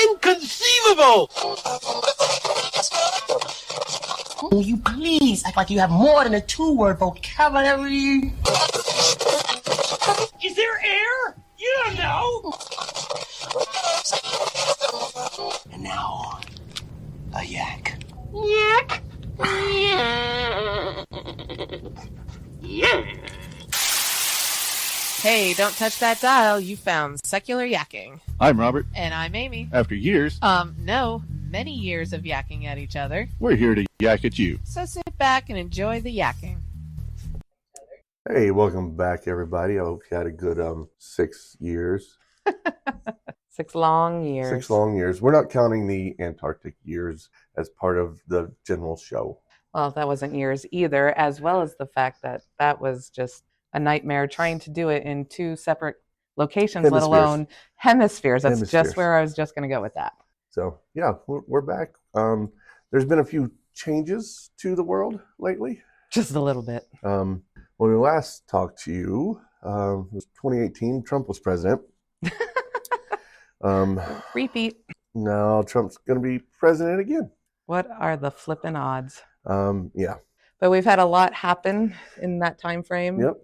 Inconceivable! Will you please act like you have more than a two-word vocabulary? Is there air? You don't know! And now, a yak. Yakk! Yeah! Hey, don't touch that dial. You found secular yakking. I'm Robert. And I'm Amy. After years, No, many years of yakking at each other. we're here to yak at you. So sit back and enjoy the yakking. Hey, welcome back, everybody. I hope you had a good 6 years. 6 long years. 6 long years. We're not counting the Antarctic years as part of the general show. Well, that wasn't years either, as well as the fact that that was just a nightmare trying to do it in 2 separate locations, let alone hemispheres. That's just where I was just going to go with that. So, yeah, we're back. There's been a few changes to the world lately. Just a little bit. When we last talked to you, it was 2018. Trump was president. Repeat. Now Trump's going to be president again. What are the flippin' odds? Yeah. But we've had a lot happen in that time frame. Yep.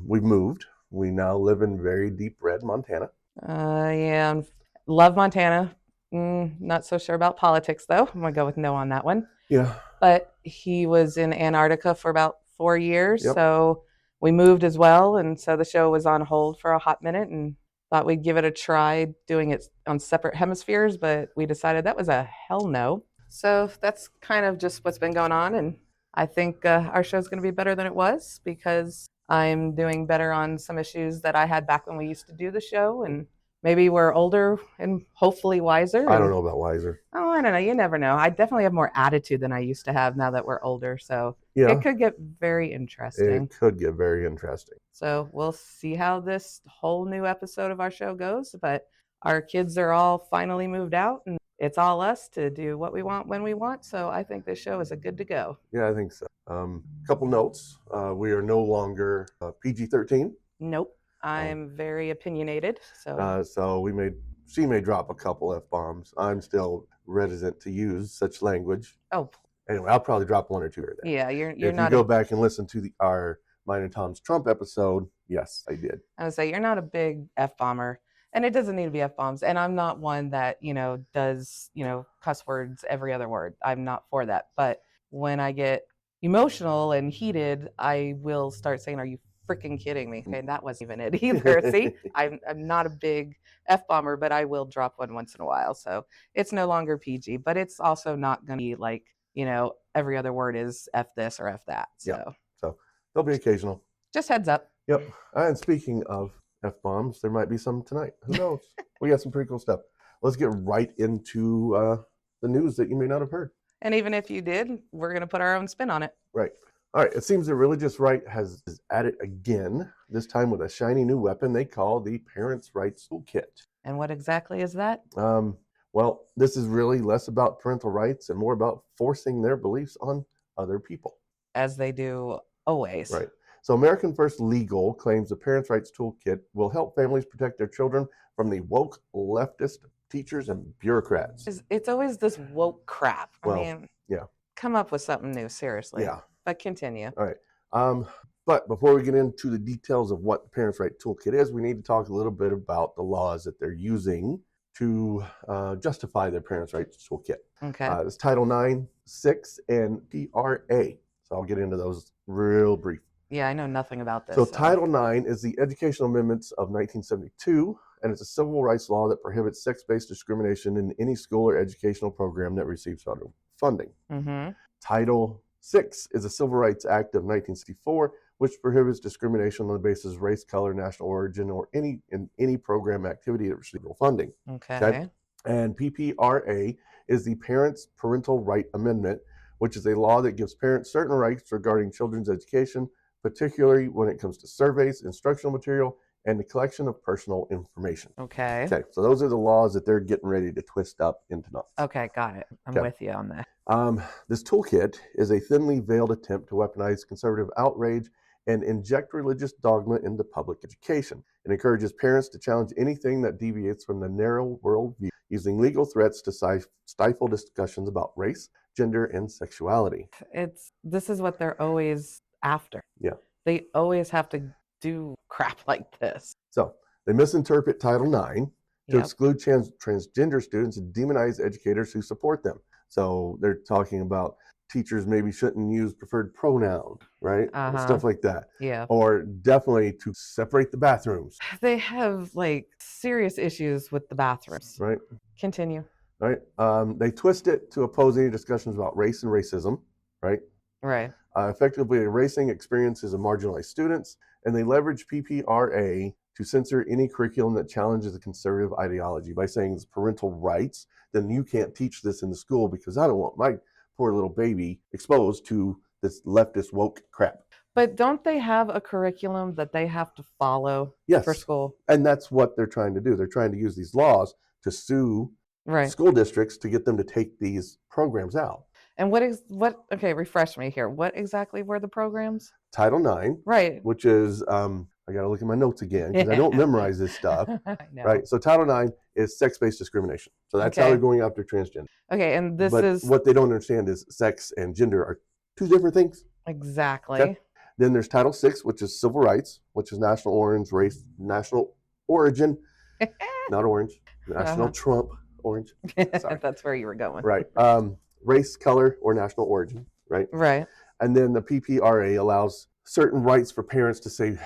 We've moved. We now live in very deep red Montana. Yeah, love Montana. Not so sure about politics, though. I'm going to go with no on that one. Yeah. But he was in Antarctica for about 4 years, Yep. So we moved as well. And so the show was on hold for a hot minute and thought we'd give it a try doing it on separate hemispheres, but we decided that was a hell no. So that's kind of just what's been going on. And I think our show's going to be better than it was because I'm doing better on some issues that I had back when we used to do the show. And maybe we're older and hopefully wiser. I don't know about wiser. Oh, I don't know. You never know. I definitely have more attitude than I used to have now that we're older. So Yeah. it could get very interesting. It could get very interesting. So we'll see how this whole new episode of our show goes. But our kids are all finally moved out and it's all us to do what we want when we want. So I think this show is a good to go. Yeah, I think so. Couple notes. We are no longer PG-13. Nope. I'm very opinionated. So So she may drop a couple F-bombs. I'm still reticent to use such language. Oh, Anyway, I'll probably drop 1 or 2 or there. yeah, you're If not. you go back and listen to our Mine and Tom's Trump episode, yes, I did. I would say you're not a big F-bomber. And it doesn't need to be F-bombs. And I'm not one that, does, cuss words every other word. I'm not for that. But when I get emotional and heated, I will start saying, "Are you freaking kidding me?" Okay, that wasn't even it either. See, I'm not a big F-bomber, but I will drop one once in a while. So it's no longer PG, but it's also not going to be like, every other word is F this or F that. So, Yeah. So there'll be occasional. just heads up. Yep. And speaking of F-bombs, there might be some tonight. Who knows? We got some pretty cool stuff. Let's get right into the news that you may not have heard. And even if you did, we're going to put our own spin on it. Right. All right. It seems that Religious Right is at it again, this time with a shiny new weapon they call the Parents' Rights Toolkit. And what exactly is that? Well, this is really less about parental rights and more about forcing their beliefs on other people. As they do always. Right. So American First Legal claims the Parents' Rights Toolkit will help families protect their children from the woke leftist teachers and bureaucrats. It's always this woke crap. Well, I mean, yeah. Come up with something new, seriously. Yeah. But continue. All right. But before we get into the details of what the Parents' Right Toolkit is, we need to talk a little bit about the laws that they're using to justify their Parents' Rights Toolkit. Okay. It's Title 9, 6, and PRA. So I'll get into those real brief. Yeah, I know nothing about this. So Title 9 is the Educational Amendments of 1972, and it's a civil rights law that prohibits sex-based discrimination in any school or educational program that receives federal funding. Mm-hmm. Title 6 is a Civil Rights Act of 1964, which prohibits discrimination on the basis of race, color, national origin, or in any program activity that receives federal funding. Okay. And PPRA is the Parents' Parental Right Amendment, which is a law that gives parents certain rights regarding children's education, particularly when it comes to surveys, instructional material, and the collection of personal information. Okay. Okay, so those are the laws that they're getting ready to twist up into knots. Okay, got it. I'm Okay. with you on that. This toolkit is a thinly veiled attempt to weaponize conservative outrage and inject religious dogma into public education. It encourages parents to challenge anything that deviates from the narrow worldview, using legal threats to stifle discussions about race, gender, and sexuality. This is what they're always after. Yeah. They always have to do crap like this. So they misinterpret Title IX to Yep. exclude transgender students and demonize educators who support them. So they're talking about teachers maybe shouldn't use preferred pronoun, right? Stuff like that. Yeah. Or definitely to separate the bathrooms, They have like serious issues with the bathrooms. right? Continue. Right. They twist it to oppose any discussions about race and racism, right? Right. Effectively erasing experiences of marginalized students, and they leverage PPRA to censor any curriculum that challenges the conservative ideology by saying it's parental rights. Then you can't teach this in the school because I don't want my poor little baby exposed to this leftist woke crap. But don't they have a curriculum that they have to follow Yes. for school? And that's what they're trying to do. They're trying to use these laws to sue Right. school districts to get them to take these programs out. And okay, refresh me here. What exactly were the programs? Title IX, Right. which is, I got to look at my notes again because I don't memorize this stuff, I know. right? So Title IX is sex-based discrimination. So that's how Okay. they're going after transgender. Okay, and this But is what they don't understand is sex and gender are two different things. exactly. Okay. Then there's Title VI, which is civil rights, which is national orange, race, national origin, not orange, national Trump orange, Sorry. That's where you were going. right? Race, color, or national origin, right? Right. And then the PPRA allows certain rights for parents to say,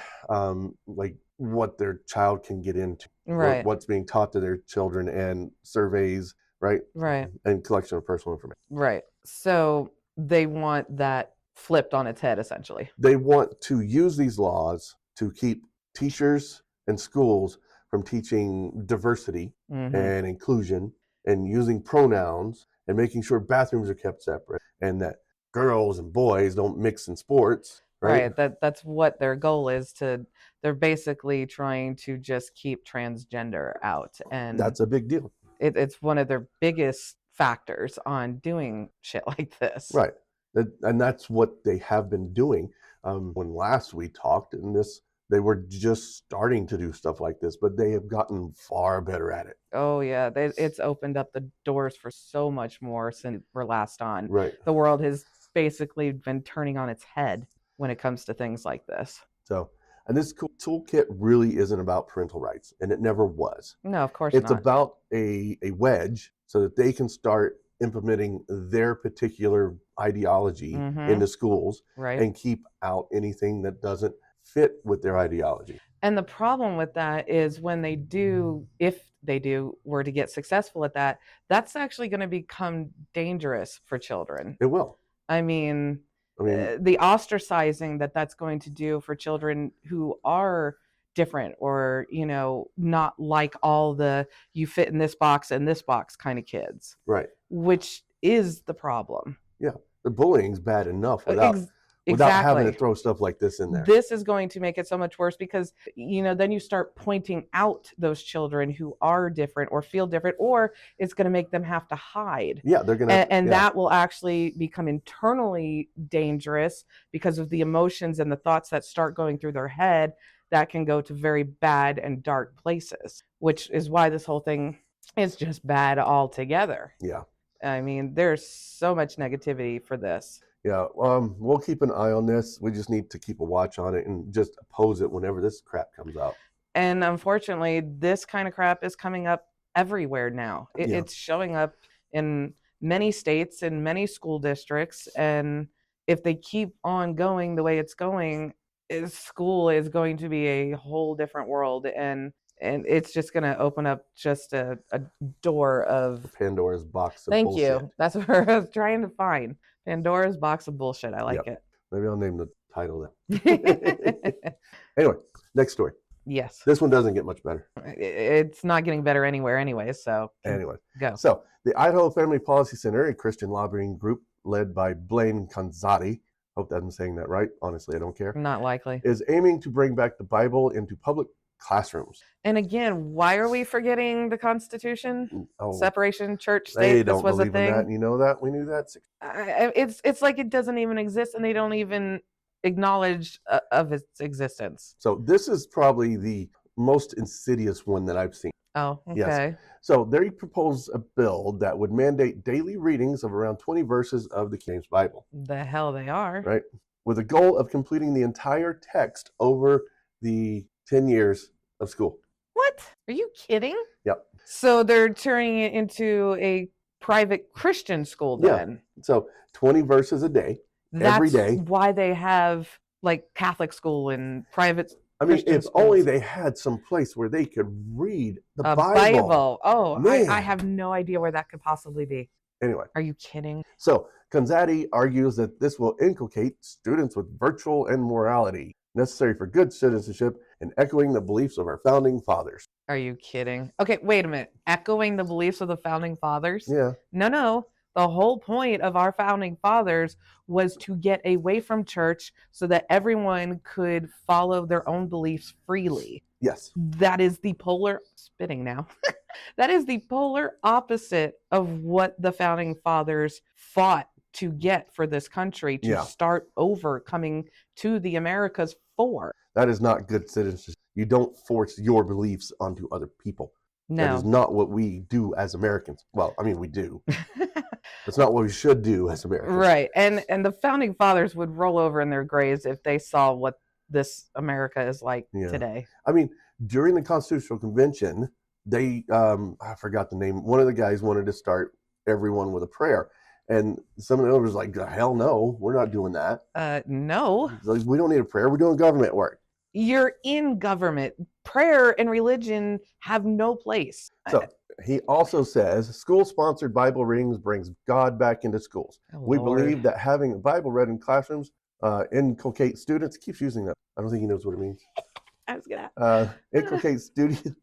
like what their child can get into, Right. what's being taught to their children, and surveys, right? Right. And collection of personal information. Right. So they want that flipped on its head, essentially. They want to use these laws to keep teachers and schools from teaching diversity Mhm. and inclusion and using pronouns and making sure bathrooms are kept separate and that girls and boys don't mix in sports, right? That's what their goal is they're basically trying to just keep transgender out, and That's a big deal. it's one of their biggest factors on doing shit like this. Right. And that's what they have been doing. When last we talked in this, they were just starting to do stuff like this, but they have gotten far better at it. Oh yeah, it's opened up the doors for so much more since we're last on. Right. The world has basically been turning on its head when it comes to things like this. So, and this toolkit really isn't about parental rights, and it never was. No, of course It's not. about a wedge so that they can start implementing their particular ideology Mhm. into schools Right. and keep out anything that doesn't fit with their ideology. And the problem with that is when they do, if they do, were to get successful at that, that's actually going to become dangerous for children. It will. I mean, I mean, the ostracizing that's going to do for children who are different or, not like all the you fit in this box and this box kind of kids, right. which is the problem. Yeah. The bullying's bad enough without Exactly. having to throw stuff like this in there. This is going to make it so much worse because, then you start pointing out those children who are different or feel different, or it's going to make them have to hide. Yeah, they're gonna, And yeah. that will actually become internally dangerous because of the emotions and the thoughts that start going through their head that can go to very bad and dark places, which is why this whole thing is just bad altogether. Yeah. I mean, there's so much negativity for this. Yeah, we'll keep an eye on this. We just need to keep a watch on it and just oppose it whenever this crap comes out. And unfortunately, this kind of crap is coming up everywhere now. Yeah. It's showing up in many states, in many school districts. And if they keep on going the way it's going, school is going to be a whole different world. And it's just going to open up just a door of Pandora's box of Thank bullshit. you. That's what I was trying to find. Pandora's box of bullshit. I like Maybe I'll name the title then. it. Anyway, next story. Yes. This one doesn't get much better. It's not getting better anywhere anyway, so Anyway, go. so the Idaho Family Policy Center, a Christian lobbying group led by Blaine Kanzati, hope I'm saying that right, honestly, I don't care, Not likely. is aiming to bring back the Bible into public classrooms. And again, why are we forgetting the Constitution? Oh, Separation, church, they state, this don't was a believe in that. thing. You know that? We knew that. It's like it doesn't even exist, and they don't even acknowledged of its existence. So this is probably the most insidious one that I've seen. Oh, Yes. okay. So they proposed a bill that would mandate daily readings of around 20 verses of the King James Bible, The hell they are. right? With a goal of completing the entire text over the 10 years of school. What? Are you kidding? Yep. So they're turning it into a private Christian school Yeah. then? So 20 verses a day, every day. That's why they have like Catholic school and private I mean, Christian if only schools. they had some place where they could read the A Bible. Bible. Oh, I Man. have no idea where that could possibly be. Anyway, Are you kidding? so Konzati argues that this will inculcate students with virtue and morality necessary for good citizenship and echoing the beliefs of our founding fathers. Are you kidding? Okay, wait a minute. Echoing the beliefs of the founding fathers? Yeah. No. The whole point of our founding fathers was to get away from church so that everyone could follow their own beliefs freely. Yes. That is the polar spitting now. That is the polar opposite of what the founding fathers fought to get for this country to Yeah. start over coming to the Americas for. That is not good citizenship. You don't force your beliefs onto other people. That is No. not what we do as Americans. Well, I mean, we do. That's not what we should do as Americans. Right. And the founding fathers would roll over in their graves if they saw what this America is like Yeah. today. I mean, during the Constitutional Convention, they, I forgot the name, one of the guys wanted to start everyone with a prayer. And some of the others like, hell no, we're not doing that. No. Like, we don't need a prayer. We're doing government work. You're in government. Prayer and religion have no place. So he also says school-sponsored Bible readings brings God back into schools. Oh, We Lord. believe that having the Bible read in classrooms inculcate students. Keeps using that. I don't think he knows what it means. I was gonna. Inculcate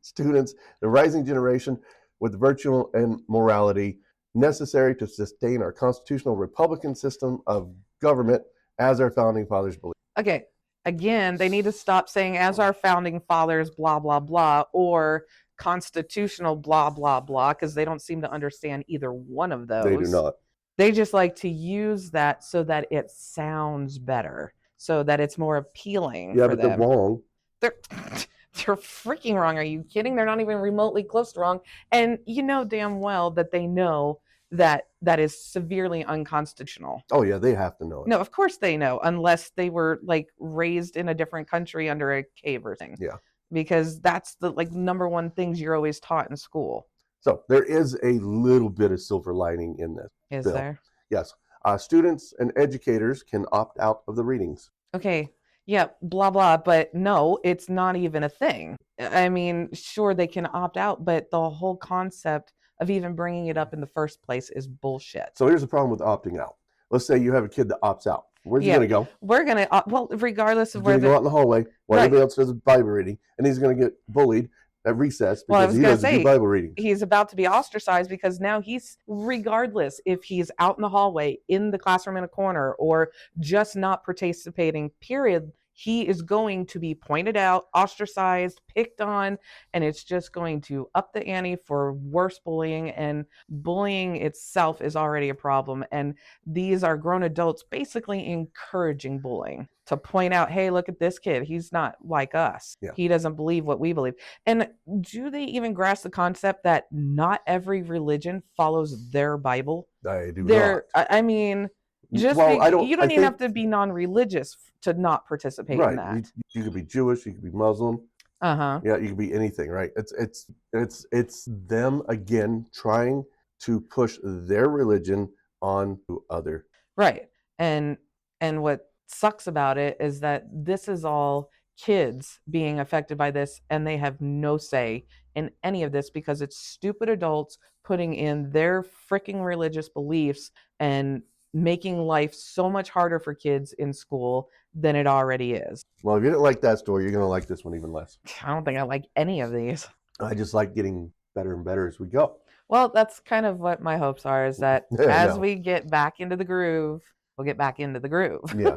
students, the rising generation, with virtue and morality necessary to sustain our constitutional republican system of government as our founding fathers believed. Okay. Again, they need to stop saying as our founding fathers, blah, blah, blah, or constitutional, blah, blah, blah, because they don't seem to understand either one of those. They do not. They just like to use that so that it sounds better, so that it's more appealing Yeah, for but them. they're wrong. They're freaking wrong. Are you kidding? They're not even remotely close to wrong. And you know damn well that they know that that is severely unconstitutional. Oh yeah, they have to know it. No, of course they know, unless they were like raised in a different country under a cave or thing. Yeah. Because that's the like number one things you're always taught in school. So there is a little bit of silver lining in this. Is Bill. there? Yes. Students and educators can opt out of the readings. Okay. Yeah, blah, blah. But no, it's not even a thing. I mean, sure, they can opt out, but the whole concept of even bringing it up in the first place is bullshit. So here's the problem with opting out. Let's say you have a kid that opts out. Where's he Yeah. going to go? We're going to, well, regardless He's of where going to go out in the hallway while Right. everybody else does a Bible reading, and he's going to get bullied at recess Well, I because was he gonna doesn't do say, Bible reading. he's about to be ostracized because now he's, regardless if he's out in the hallway, in the classroom in a corner, or just not participating, period, he is going to be pointed out, ostracized, picked on, and it's just going to up the ante for worse bullying. And bullying itself is already a problem. And these are grown adults basically encouraging bullying to point out, hey, look at this kid. He's not like us. Yeah. He doesn't believe what we believe. And do they even grasp the concept that not every religion follows their Bible? I do not. I mean, just Well, you don't I even think- have to be non-religious to not participate in Right. that. You could be Jewish. You could be Muslim. Uh-huh. Yeah, you could be anything, right? It's them again trying to push their religion onto other. Right. And what sucks about it is that this is all kids being affected by this, and they have no say in any of this because it's stupid adults putting in their freaking religious beliefs and making life so much harder for kids in school than it already is. Well, if you didn't like that story, you're going to like this one even less. I don't think I like any of these. I just like getting better and better as we go. Well, that's kind of what my hopes are, is that Yeah, as no. we get back into the groove, we'll get back into the groove. Yeah.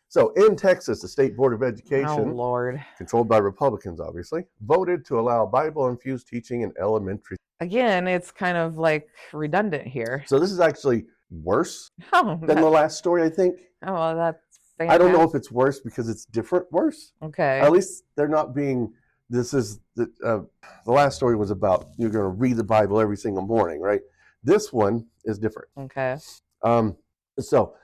So in Texas, the State Board of Oh, Education, Lord. controlled by Republicans, obviously, voted to allow Bible-infused teaching in elementary. Again, it's kind of like redundant here. So this is actually worse Oh, than the last story, I think. well, that's Staying I don't know down? if it's worse because it's different worse. Okay. At least they're not being. This is the last story was about you're going to read the Bible every single morning, right? This one is different. Okay. So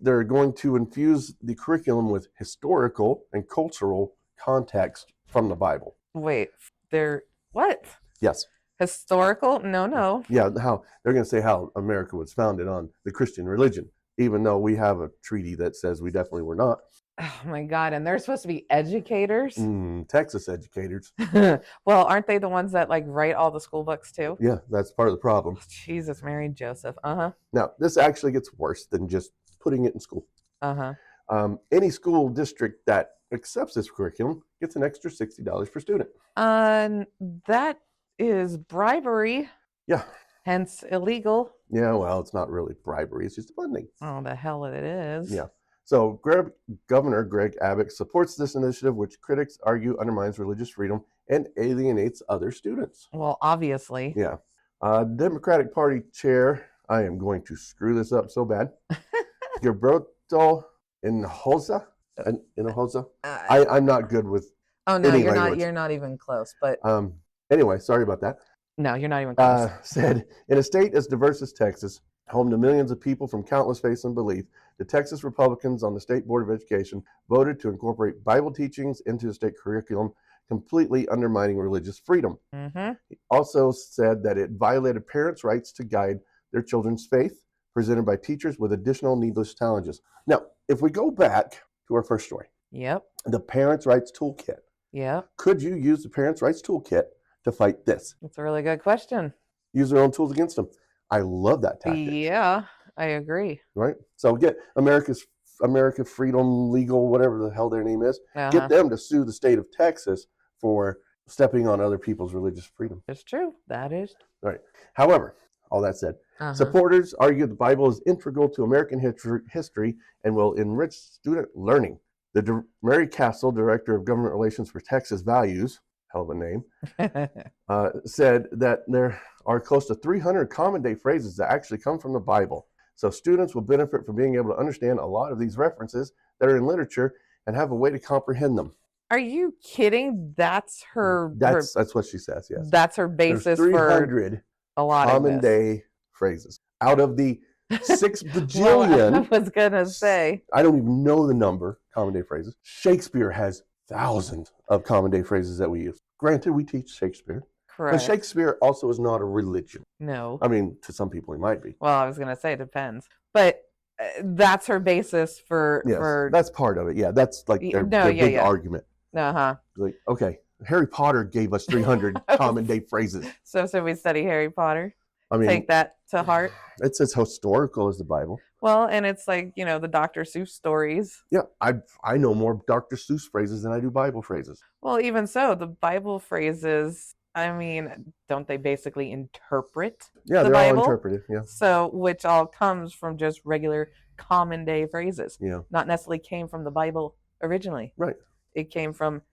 they're going to infuse the curriculum with historical and cultural context from the Bible. Wait, they're what? Yes. Historical? No. Yeah, how they're going to say how America was founded on the Christian religion, even though we have a treaty that says we definitely were not. Oh my God. And they're supposed to be educators? Texas educators. Well, aren't they the ones that like write all the school books too? Yeah, that's part of the problem. Oh, Jesus, Mary and Joseph. Uh-huh. Now, this actually gets worse than just putting it in school. Uh-huh. Any school district that accepts this curriculum gets an extra $60 per student. That is bribery, Yeah. hence illegal. Yeah, well, it's not really bribery. It's just funding. Oh, the hell it is. Yeah. So Governor Greg Abbott supports this initiative, which critics argue undermines religious freedom and alienates other students. Well, obviously. Yeah. Democratic Party Chair, I am going to screw this up so bad. Gilberto Hinojosa. I'm not good with Oh no, any you're language. not. You're not even close. But anyway, sorry about that. no, you're not even close. Said in a state as diverse as Texas, home to millions of people from countless faiths and belief, the Texas Republicans on the State Board of Education voted to incorporate Bible teachings into the state curriculum, completely undermining religious freedom. Mm-hmm. He also said that it violated parents' rights to guide their children's faith, presented by teachers with additional needless challenges. Now, if we go back to our first story, Yep. the Parents' Rights Toolkit, Yep. could you use the Parents' Rights Toolkit to fight this? That's a really good question. Use their own tools against them. I love that tactic. Yeah, I agree. Right? So get America Freedom Legal, whatever the hell their name is, get them to sue the state of Texas for stepping on other people's religious freedom. It's true. That is. Right. However, all that said, supporters argue the Bible is integral to American history and will enrich student learning. Mary Castle, Director of Government Relations for Texas Values, hell of a name, said that there are close to 300 common day phrases that actually come from the Bible. So students will benefit from being able to understand a lot of these references that are in literature and have a way to comprehend them. Are you kidding? That's her. That's what she says. Yes. That's her basis There's 300 for a lot common of this. day phrases out of the 6 bajillion. Well, I was gonna say. I don't even know the number common day phrases. Shakespeare has thousands of common day phrases that we use. Granted, we teach Shakespeare. Correct. But Shakespeare also is not a religion. No. I mean, to some people, he might be. Well, I was gonna say it depends, but that's her basis for. Yes, for that's part of it. Yeah, that's like their big argument. Like, okay, Harry Potter gave us 300 common day phrases. So we study Harry Potter. I mean, take that to heart. It's as historical as the Bible. Well, and it's like, the Dr. Seuss stories. Yeah, I know more Dr. Seuss phrases than I do Bible phrases. Well, even so, the Bible phrases, I mean, don't they basically interpret the Bible? They're all interpretive, yeah. So, which all comes from just regular common day phrases. Yeah. Not necessarily came from the Bible originally. Right. It came from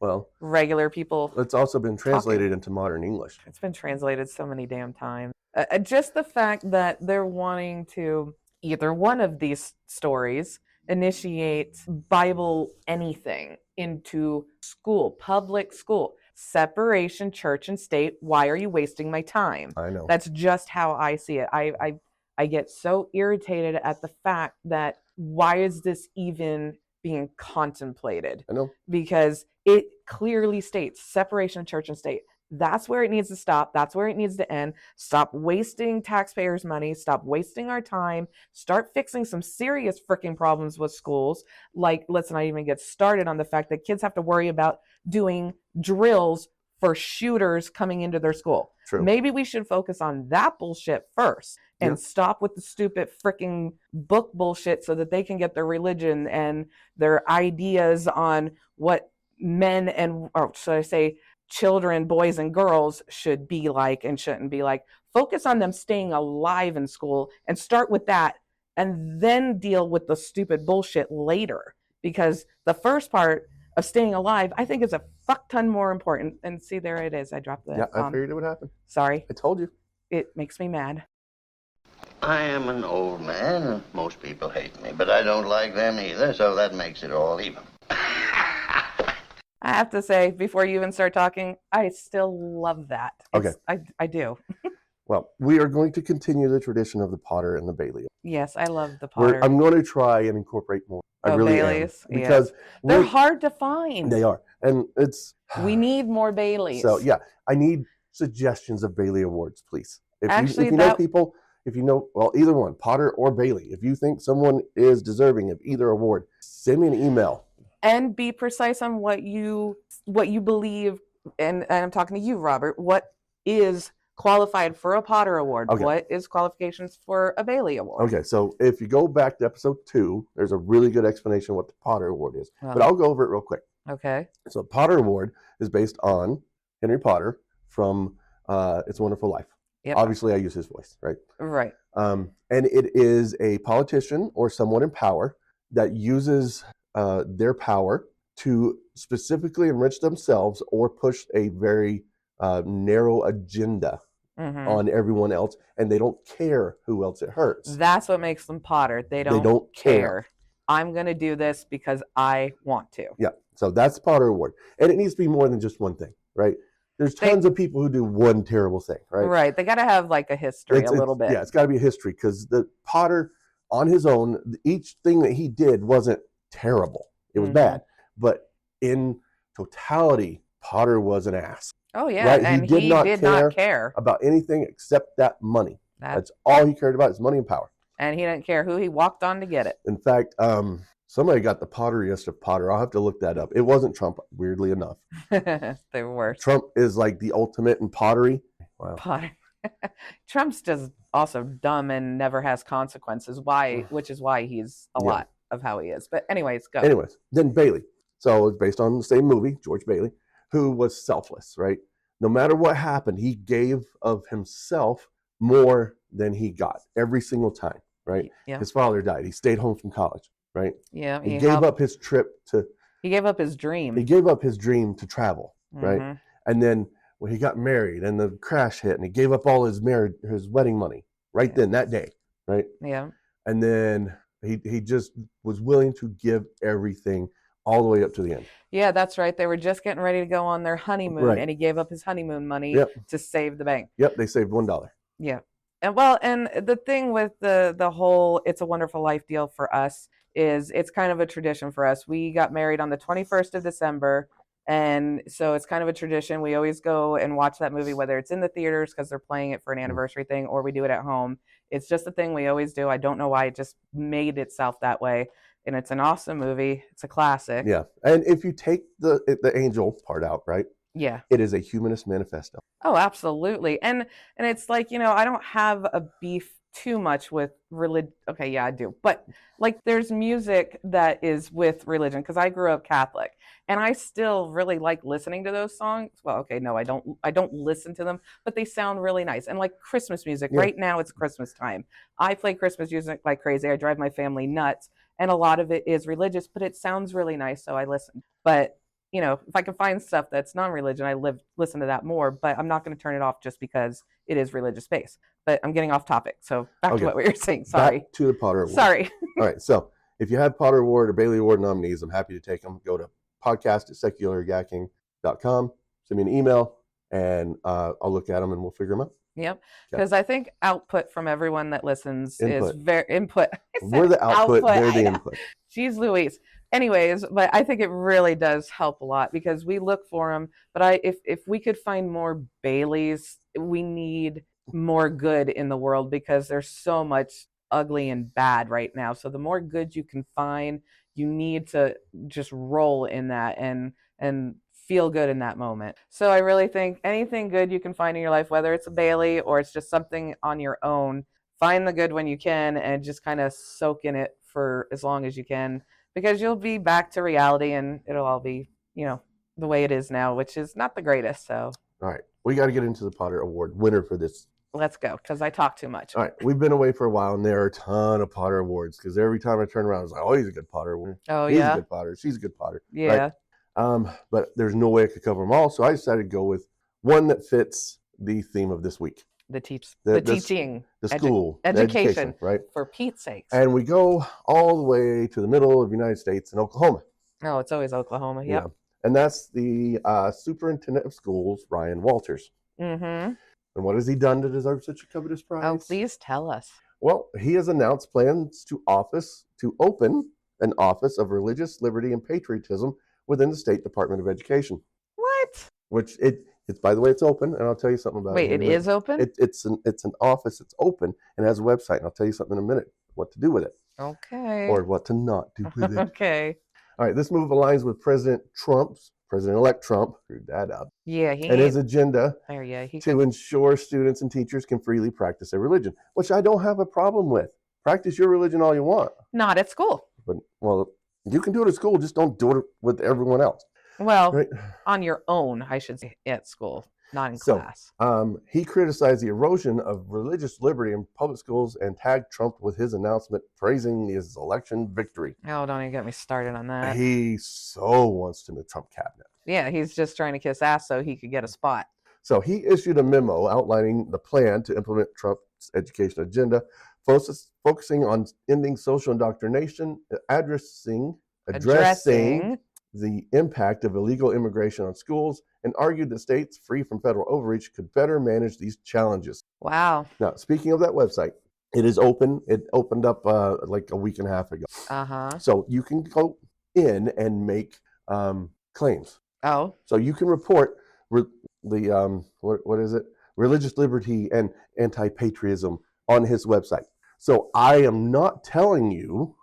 regular people. It's also been translated into modern English. It's been translated so many damn times. Just the fact that they're wanting to, either one of these stories, initiate Bible anything into school, public school. Separation, church and state. Why are you wasting my time? I know. That's just how I see it. I get so irritated at the fact that why is this even being contemplated? I know. Because it clearly states separation of church and state. That's where it needs to stop. That's where it needs to end. Stop wasting taxpayers' money. Stop wasting our time. Start fixing some serious freaking problems with schools. Like, let's not even get started on the fact that kids have to worry about doing drills for shooters coming into their school. True. Maybe we should focus on that bullshit first and stop with the stupid freaking book bullshit so that they can get their religion and their ideas on what men and, or should I say, children, boys and girls should be like and shouldn't be like. Focus on them staying alive in school and start with that and then deal with the stupid bullshit later. Because the first part of staying alive, I think, is a fuck ton more important. And see, there it is. I dropped that. Yeah, I figured it would happen. Sorry. I told you. It makes me mad. I am an old man, and most people hate me, but I don't like them either, so that makes it all even. I have to say, before you even start talking, I still love that. Okay. I do. Well, we are going to continue the tradition of the Potter and the Bailey. Yes, I love the Potter. I'm going to try and incorporate more. I really Baileys, am. Because yes. They're hard to find. They are. And it's... We need more Baileys. So, yeah, I need suggestions of Bailey Awards, please. If you know people, well, either one, Potter or Bailey, if you think someone is deserving of either award, send me an email. And be precise on what you believe, and I'm talking to you, Robert, what is qualified for a Potter Award? Okay. What is qualifications for a Bailey Award? Okay, so if you go back to episode 2, there's a really good explanation of what the Potter Award is. But I'll go over it real quick. Okay. So Potter Award is based on Henry Potter from It's a Wonderful Life. Yep. Obviously, I use his voice, right? Right. And it is a politician or someone in power that uses their power to specifically enrich themselves or push a very narrow agenda on everyone else, and they don't care who else it hurts. That's what makes them Potter. They don't care. I'm going to do this because I want to. Yeah, so that's the Potter Award. And it needs to be more than just one thing, right? There's tons of people who do one terrible thing, right? Right. They got to have like a history a little bit. Yeah, it's got to be a history, because the Potter on his own, each thing that he did wasn't terrible. It was bad. But in totality, Potter was an ass. Oh, yeah. Right? And he did not care about anything except that money. That's all he cared about, is money and power. And he didn't care who he walked on to get it. In fact, somebody got the potteriest of Potter. I'll have to look that up. It wasn't Trump, weirdly enough. They were. Trump is like the ultimate in pottery. Wow. Potter. Trump's just also dumb and never has consequences. Which is why he's a lot of how he is. But anyways, go. Anyways, then Bailey. So it's based on the same movie, George Bailey, who was selfless, right? No matter what happened, he gave of himself more than he got every single time, right? Yeah. His father died. He stayed home from college, right? Yeah. He gave up his trip to... He gave up his dream. He gave up his dream to travel, right? And then when he got married and the crash hit, and he gave up all his wedding money right then, that day, right? Yeah. And then he just was willing to give everything all the way up to the end. Yeah, that's right. They were just getting ready to go on their honeymoon, and he gave up his honeymoon money to save the bank. Yep, they saved $1. Yeah. And the thing with the whole It's a Wonderful Life deal for us is it's kind of a tradition for us. We got married on the 21st of December, and so it's kind of a tradition. We always go and watch that movie, whether it's in the theaters because they're playing it for an anniversary thing, or we do it at home. It's just a thing we always do. I don't know why it just made itself that way. And it's an awesome movie. It's a classic. Yeah. And if you take the angel part out, right? Yeah. It is a humanist manifesto. Oh, absolutely. And it's like, I don't have a beef too much with religion. Okay, yeah, I do. But like there's music that is with religion, because I grew up Catholic and I still really like listening to those songs. Well, okay, no, I don't listen to them, but they sound really nice. And like Christmas music, right now it's Christmas time. I play Christmas music like crazy. I drive my family nuts. And a lot of it is religious, but it sounds really nice, so I listen. But, if I can find stuff that's non-religion, I listen to that more, but I'm not going to turn it off just because it is religious based. But I'm getting off topic, so back to what we were saying. Sorry. Back to the Potter Award. Sorry. All right, so if you have Potter Award or Bailey Award nominees, I'm happy to take them. Go to podcast@secularyakking.com, send me an email, and I'll look at them and we'll figure them out. Yep, because I think output from everyone that listens is very input. We're the output, they're the input. Jeez Louise. Anyways, but I think it really does help a lot because we look for them. But if we could find more Baileys, we need more good in the world because there's so much ugly and bad right now. So the more good you can find, you need to just roll in that and feel good in that moment. So I really think anything good you can find in your life, whether it's a Bailey or it's just something on your own, find the good when you can and just kind of soak in it for as long as you can, because you'll be back to reality and it'll all be, the way it is now, which is not the greatest. So, all right, we got to get into the Potter Award winner for this. Let's go, because I talk too much. All right, we've been away for a while, and there are a ton of Potter Awards because every time I turn around, I was like, oh, he's a good Potter. Oh, he's yeah. a good Potter. She's a good Potter. Yeah. Right? But there's no way I could cover them all, so I decided to go with one that fits the theme of this week. The The teaching. the school, the education. right? For Pete's sakes. And we go all the way to the middle of the United States in Oklahoma. Oh, it's always Oklahoma. Yeah. Yep. And that's the superintendent of schools, Ryan Walters. Mm-hmm. And what has he done to deserve such a covetous prize? Oh, please tell us. Well, he has announced plans to open an office of religious liberty and patriotism within the State Department of Education. What? Which it's by the way, it's open, and I'll tell you something about it. Wait, it is open? It's an office that's open and has a website, and I'll tell you something in a minute what to do with it. Okay. Or what to not do with it. Okay. All right, this move aligns with President-elect Trump, screwed that up, Yeah, and his agenda to ensure students and teachers can freely practice their religion, which I don't have a problem with. Practice your religion all you want. Not at school. But, well, you can do it at school, just don't do it with everyone else. Well, right? On your own, I should say, at school, not in class. He criticized the erosion of religious liberty in public schools and tagged Trump with his announcement praising his election victory. Oh, don't even get me started on that. He so wants to the Trump cabinet. Yeah, he's just trying to kiss ass so he could get a spot. So he issued a memo outlining the plan to implement Trump's education agenda, focusing on ending social indoctrination, addressing the impact of illegal immigration on schools, and argued that states free from federal overreach could better manage these challenges. Wow. Now, speaking of that website, it is open. It opened up like a week and a half ago. Uh-huh. So you can go in and make claims. Oh. So you can report what is it? Religious liberty and anti-patriotism on his website. So I am not telling you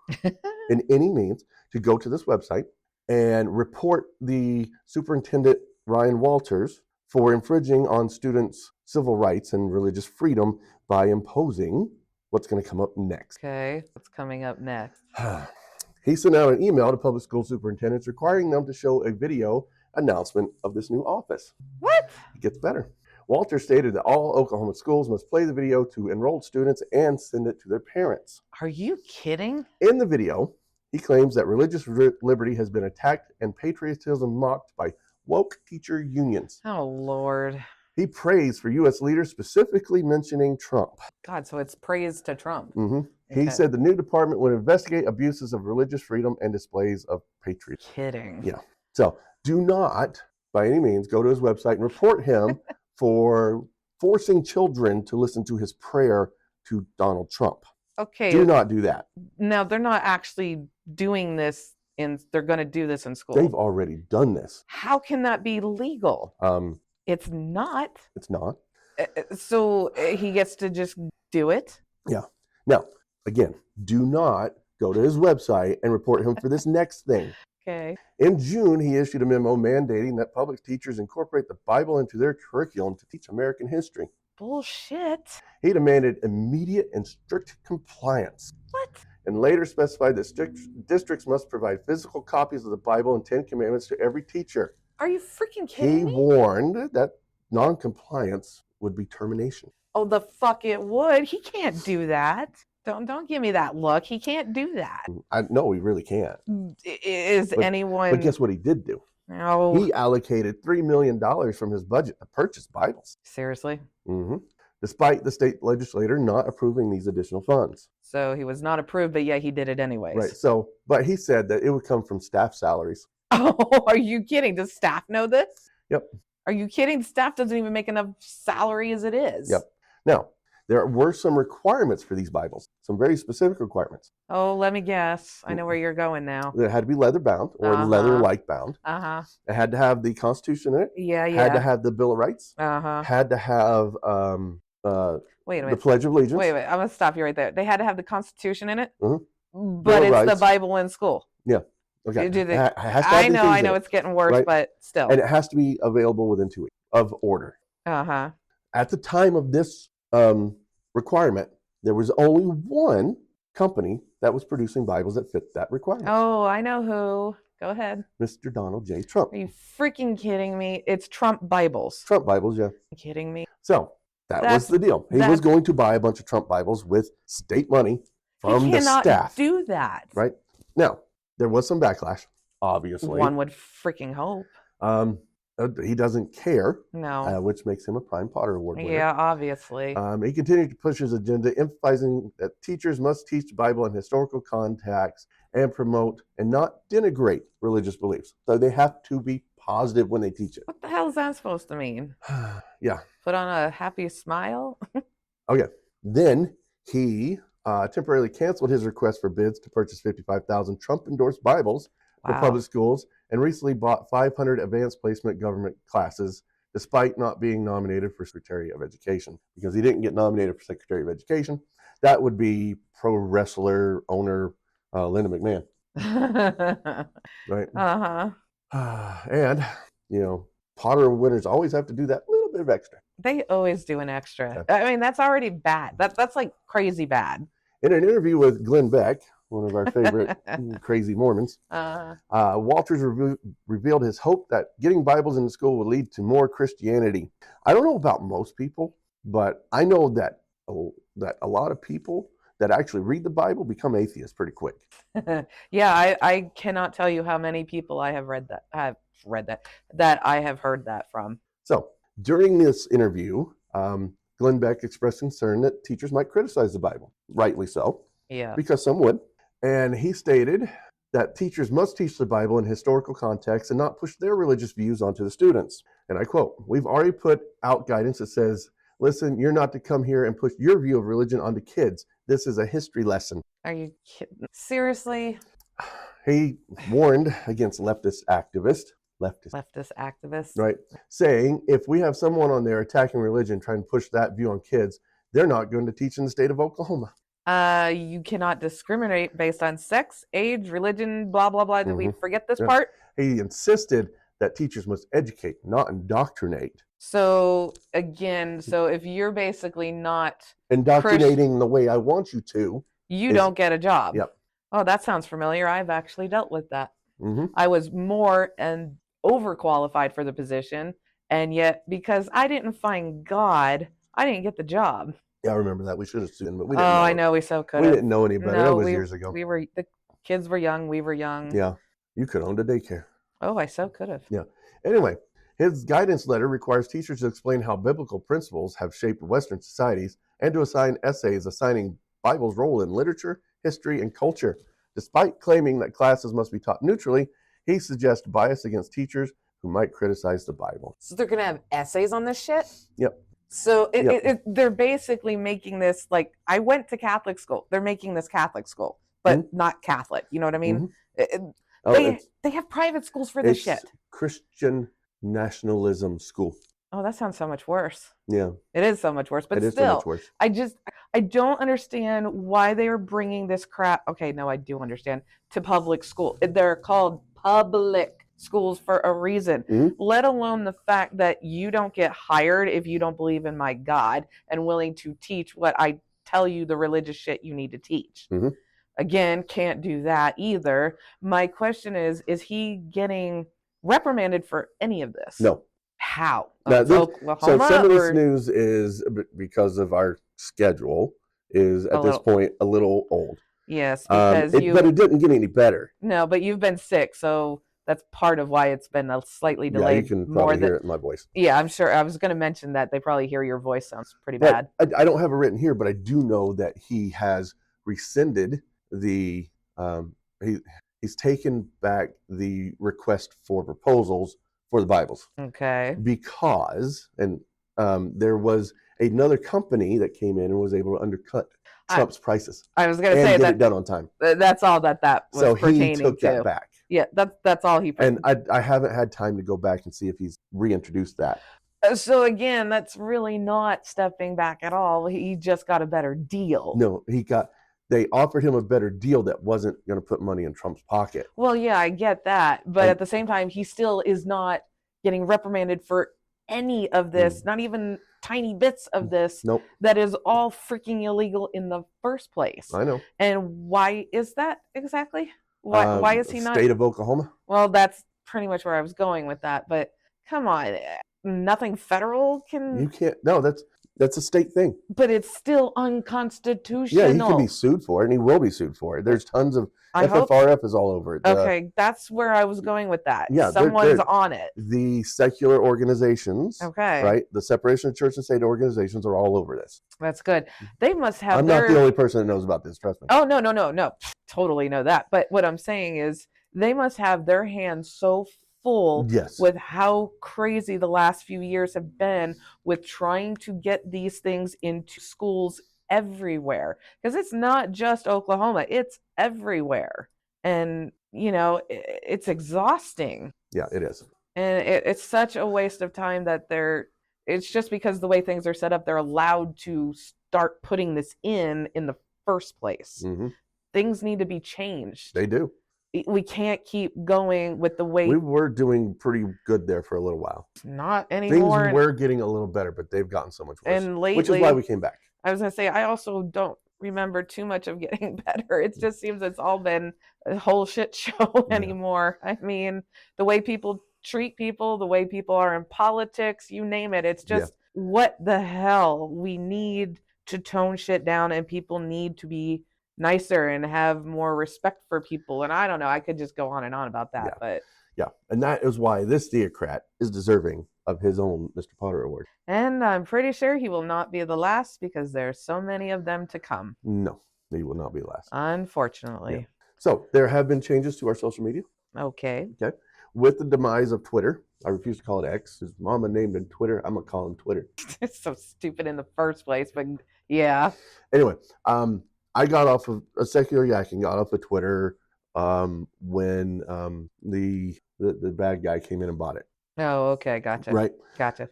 in any means to go to this website and report the superintendent, Ryan Walters, for infringing on students' civil rights and religious freedom by imposing what's going to come up next. Okay, what's coming up next? He sent out an email to public school superintendents requiring them to show a video announcement of this new office. What? It gets better. Walters stated that all Oklahoma schools must play the video to enrolled students and send it to their parents. Are you kidding? In the video, he claims that religious liberty has been attacked and patriotism mocked by woke teacher unions. Oh, Lord. He praised for U.S. leaders, specifically mentioning Trump. God, so it's praise to Trump. Mm-hmm. Okay. He said the new department would investigate abuses of religious freedom and displays of patriotism. Kidding. Yeah. So do not, by any means, go to his website and report him for forcing children to listen to his prayer to Donald Trump. Okay. Do not do that. Now, they're not actually doing this, and they're going to do this in school. They've already done this. How can that be legal? It's not. It's not. So he gets to just do it? Yeah. Now, again, do not go to his website and report him for this next thing. Okay. In June, he issued a memo mandating that public teachers incorporate the Bible into their curriculum to teach American history. Bullshit. He demanded immediate and strict compliance. What? And later specified that districts must provide physical copies of the Bible and 10 Commandments to every teacher. Are you freaking kidding me? He warned that non-compliance would be termination. Oh, the fuck it would. He can't do that. Don't give me that look. He can't do that. No, he really can't. But guess what he did do? No. He allocated $3 million from his budget to purchase Bibles. Seriously? Mm-hmm. Despite the state legislator not approving these additional funds. So he was not approved, but yeah, he did it anyways. Right. So, but he said that it would come from staff salaries. Oh, are you kidding? Does staff know this? Yep. Are you kidding? Staff doesn't even make enough salary as it is. Yep. Now, there were some requirements for these Bibles, some very specific requirements. Oh, let me guess. I know where you're going now. It had to be leather bound or leather-like bound. Uh-huh. It had to have the Constitution in it. Yeah. Had to have the Bill of Rights. Uh-huh. Had to have wait a minute. the Pledge of Allegiance. Wait. I'm going to stop you right there. They had to have the Constitution in it, Mm-hmm. but it's Rights. the Bible in school. Yeah. Okay. Do they, It has to have I these know things in it, it's getting worse, right? but still. And it has to be available within 2 weeks of order. Uh-huh. At the time of this requirement, there was only one company that was producing Bibles that fit that requirement. Oh, I know who. Go ahead. Mr. Donald J. Trump. Are you freaking kidding me? It's Trump Bibles. Trump Bibles, yeah. Are you kidding me? So that was the deal. He was going to buy a bunch of Trump Bibles with state money from the staff. He cannot do that. Right? Now, there was some backlash, obviously. One would freaking hope. He doesn't care, No. which makes him a Prime Potter Award winner. Yeah, obviously. He continued to push his agenda, emphasizing that teachers must teach the Bible in historical context and promote and not denigrate religious beliefs. So they have to be positive when they teach it. What the hell is that supposed to mean? Yeah. Put on a happy smile? Okay. Then he temporarily canceled his request for bids to purchase 55,000 Trump-endorsed Bibles for Wow. public schools, and recently bought 500 advanced placement government classes, despite not being nominated for Secretary of Education. Because he didn't get nominated for Secretary of Education, that would be pro wrestler owner Linda McMahon, right? And, Potter winners always have to do that little bit of extra. They always do an extra. Yeah. I mean, that's already bad. That's like crazy bad. In an interview with Glenn Beck, one of our favorite crazy Mormons, Walters revealed his hope that getting Bibles into school would lead to more Christianity. I don't know about most people, but I know that a lot of people that actually read the Bible become atheists pretty quick. Yeah, I cannot tell you how many people I have that I have heard that from. So during this interview, Glenn Beck expressed concern that teachers might criticize the Bible, rightly so. Yeah. Because some would. And he stated that teachers must teach the Bible in historical context and not push their religious views onto the students. And I quote, "We've already put out guidance that says, listen, you're not to come here and push your view of religion onto kids. This is a history lesson." Are you kidding? Seriously? He warned against leftist activists, right? Saying, if we have someone on there attacking religion, trying to push that view on kids, they're not going to teach in the state of Oklahoma. You cannot discriminate based on sex, age, religion, blah, blah, blah. Did we forget this part? He insisted that teachers must educate, not indoctrinate. So, again, if you're basically not indoctrinating the way I want you to, you don't get a job. Yep. Oh, that sounds familiar. I've actually dealt with that. I was more and overqualified for the position, and yet because I didn't find God, I didn't get the job. Yeah, I remember that. We should have seen, but we didn't know. I know, we so could have. We didn't know any better. That was years ago. The kids were young, we were young. Yeah, you could own a daycare. Oh, I so could have. Yeah. Anyway, his guidance letter requires teachers to explain how biblical principles have shaped Western societies and to assign essays assigning Bible's role in literature, history, and culture. Despite claiming that classes must be taught neutrally, he suggests bias against teachers who might criticize the Bible. So they're going to have essays on this shit? Yep. So they're basically making this, like, I went to Catholic school. They're making this Catholic school, but not Catholic. You know what I mean? They have private schools for this shit. Christian nationalism school. Oh, that sounds so much worse. Yeah. It is so much worse. But still, so much worse. I don't understand why they are bringing this crap. Okay, no, I do understand. To public school. They're called public schools for a reason, let alone the fact that you don't get hired if you don't believe in my God and willing to teach what I tell you the religious shit you need to teach. Again, can't do that either. My question is he getting reprimanded for any of this? No. How? So some of this news is, because of our schedule, is at this point a little old. Yes, because but it didn't get any better. No, but you've been sick, so that's part of why it's been a slightly delayed. Yeah, you can probably hear it in my voice. Yeah, I'm sure. I was going to mention that they probably hear your voice sounds pretty bad. I don't have it written here, but I do know that he has rescinded the. He's taken back the request for proposals for the Bibles. Okay. Because there was another company that came in and was able to undercut Trump's prices. I was going to say get that it done on time. That's all that was pertaining to. So he took that back. Yeah, that's all he. And I haven't had time to go back and see if he's reintroduced that. So again, that's really not stepping back at all. He just got a better deal. No, they offered him a better deal that wasn't going to put money in Trump's pocket. Well, yeah, I get that. But at the same time, he still is not getting reprimanded for any of this, not even tiny bits of this. Nope. That is all freaking illegal in the first place. I know. And why is that exactly? Why is he not? State of Oklahoma. Well, that's pretty much where I was going with that. But come on, nothing federal can. You can't. No, That's a state thing. But it's still unconstitutional. Yeah, he can be sued for it, and he will be sued for it. There's tons of FFRF is all over it. Okay, that's where I was going with that. Yeah, Someone's on it. The secular organizations, Okay, right? The separation of church and state organizations are all over this. That's good. They must have. I'm not the only person that knows about this. Trust me. Oh no! Totally know that. But what I'm saying is, they must have their hands so full with how crazy the last few years have been with trying to get these things into schools everywhere, because it's not just Oklahoma, it's everywhere, and it's exhausting. Yeah, it is, and it's such a waste of time that it's just because the way things are set up, they're allowed to start putting this in the first place. Things need to be changed. They do. We can't keep going with the way we were doing pretty good there for a little while. Not anymore. Things were getting a little better, but they've gotten so much worse. And lately, which is why we came back. I was going to say, I also don't remember too much of getting better. It just seems it's all been a whole shit show anymore. I mean, the way people treat people, the way people are in politics, you name it. It's just, what the hell? We need to tone shit down, and people need to be nicer and have more respect for people. And I don't know, I could just go on and on about that. But and that is why this theocrat is deserving of his own Mr. Potter Award. And I'm pretty sure he will not be the last, because there's so many of them to come. No, he will not be last, unfortunately. So there have been changes to our social media. Okay. With the demise of Twitter, I refuse to call it X. His mama named him Twitter. I'm gonna call him Twitter. It's so stupid in the first place, but yeah. Anyway, I got off of a secular Yakking, got off of Twitter when the bad guy came in and bought it. Oh, okay, gotcha. Right, gotcha.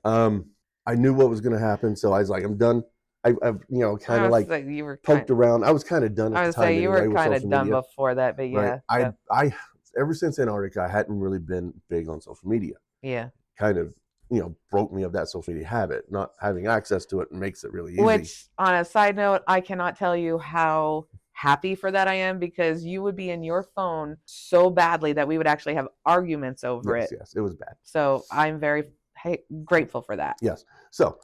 I knew what was going to happen, so I was like, I'm done. I've kind of like you were poked around. I was kind of done. I was saying you were kind of done before that, but yeah. Right? I ever since Antarctica, I hadn't really been big on social media. Yeah. Kind of, broke me of that social media habit. Not having access to it makes it really easy. Which, on a side note, I cannot tell you how happy for that I am, because you would be in your phone so badly that we would actually have arguments over it. Yes, it was bad. So I'm very grateful for that. Yes. So,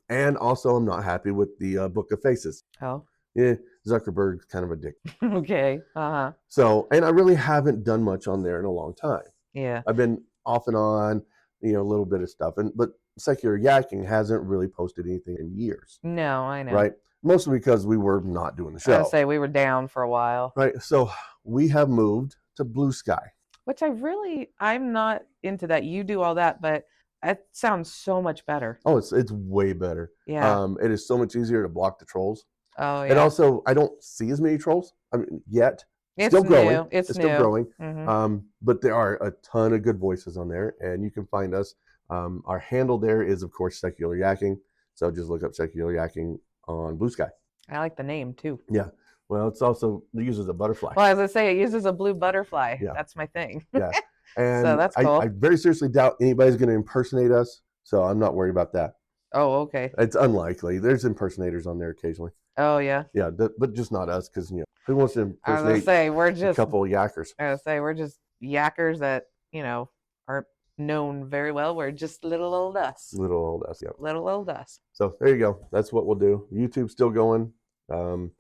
and also I'm not happy with the Book of Faces. Oh. Yeah, Zuckerberg's kind of a dick. Okay. So, and I really haven't done much on there in a long time. Yeah. I've been off and on, a little bit of stuff, but secular Yakking hasn't really posted anything in years. No, I know. Right. Mostly because we were not doing the show. I would say we were down for a while. Right. So we have moved to Blue Sky. Which I'm not into that. You do all that, but it sounds so much better. Oh, it's way better. Yeah. It is so much easier to block the trolls. Oh, yeah. And also, I don't see as many trolls yet. It's still growing. New. It's still growing. Mm-hmm. But there are a ton of good voices on there, and you can find us. Our handle there is, of course, Secular Yakking. So just look up Secular Yakking on Blue Sky. I like the name too. Yeah. Well, it uses a butterfly. Well, as I say, it uses a blue butterfly. Yeah. That's my thing. Yeah. And so that's cool. I very seriously doubt anybody's going to impersonate us. So I'm not worried about that. Oh, okay. It's unlikely. There's impersonators on there occasionally. Oh, yeah. Yeah, but just not us, because who wants to impersonate? I was gonna say we're just a couple of yackers. I was gonna say we're just yackers that aren't known very well. We're just little old us. Little old us, yeah. Little old us. So there you go. That's what we'll do. YouTube's still going.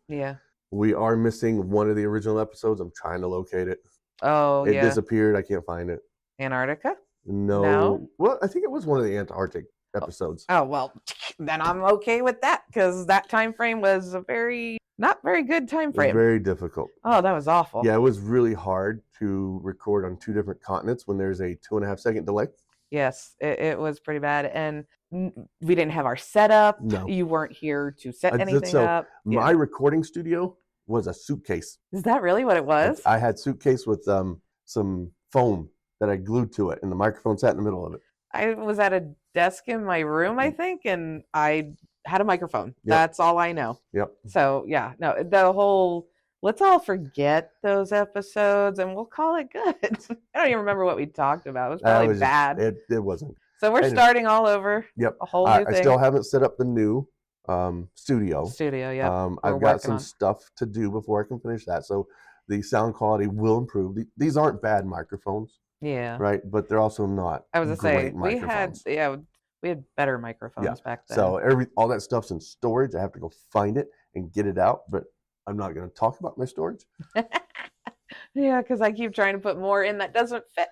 Yeah. We are missing one of the original episodes. I'm trying to locate it. Oh, it disappeared. I can't find it. Antarctica? No. Well, I think it was one of the Antarctic episodes. Oh, well, then I'm okay with that, because that time frame was not very good time frame. Very difficult. Oh, that was awful. Yeah, it was really hard to record on 2 different continents when there's a 2.5 second delay. Yes, it was pretty bad, and we didn't have our setup. No. You weren't here to set anything up. My recording studio was a suitcase. Is that really what it was? I had suitcase with some foam that I glued to it, and the microphone sat in the middle of it. I was at a desk in my room, I think, and I had a microphone. Yep. That's all I know. Yep. So, yeah, no, the whole, let's all forget those episodes and we'll call it good. I don't even remember what we talked about. It was probably bad. It wasn't. So we're starting all over. Yep. A whole new thing. I still haven't set up the new studio. Yeah. I've got some stuff to do before I can finish that. So the sound quality will improve. These aren't bad microphones. Yeah. Right. But they're also not. I was going to say, We had better microphones back then. So all that stuff's in storage. I have to go find it and get it out, but I'm not going to talk about my storage. Yeah, because I keep trying to put more in that doesn't fit.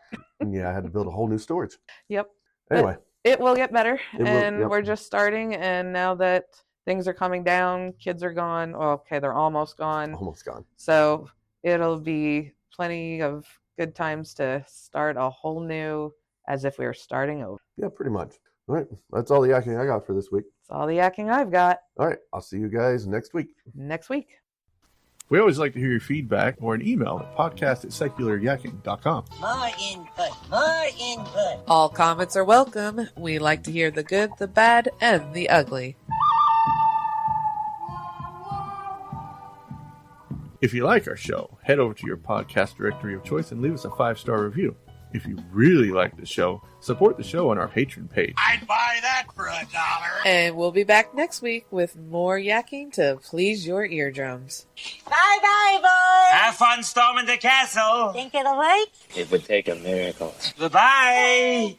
Yeah, I had to build a whole new storage. Yep. Anyway. It will get better, Yep. we're just starting, and now that things are coming down, kids are gone. Well, okay, they're almost gone. Almost gone. So it'll be plenty of good times to start a whole new, as if we were starting over. Yeah, pretty much. All right, that's all the yakking I got for this week. That's all the yakking I've got. All right, I'll see you guys next week. We always like to hear your feedback or an email at podcast@secularyakking.com. More input. All comments are welcome. We like to hear the good, the bad, and the ugly. If you like our show, head over to your podcast directory of choice and leave us a 5-star review. If you really like the show, support the show on our Patreon page. I'd buy that for $1. And we'll be back next week with more yakking to please your eardrums. Bye-bye, boys. Have fun storming the castle. Think it'll work? It would take a miracle. Goodbye.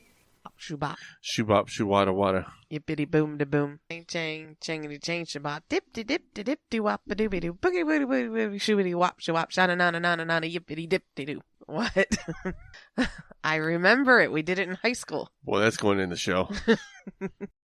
Shoobop. Shoobop, shoowada wada. Yippity boom da boom. Chang chang changity chang shabop. Dip de dip de dip de wop a dooby doo. Boogie booty booty booty shoobity wop shawop shana nana nana nana yippity dip de doo. What? I remember it. We did it in high school. Boy, that's going in the show.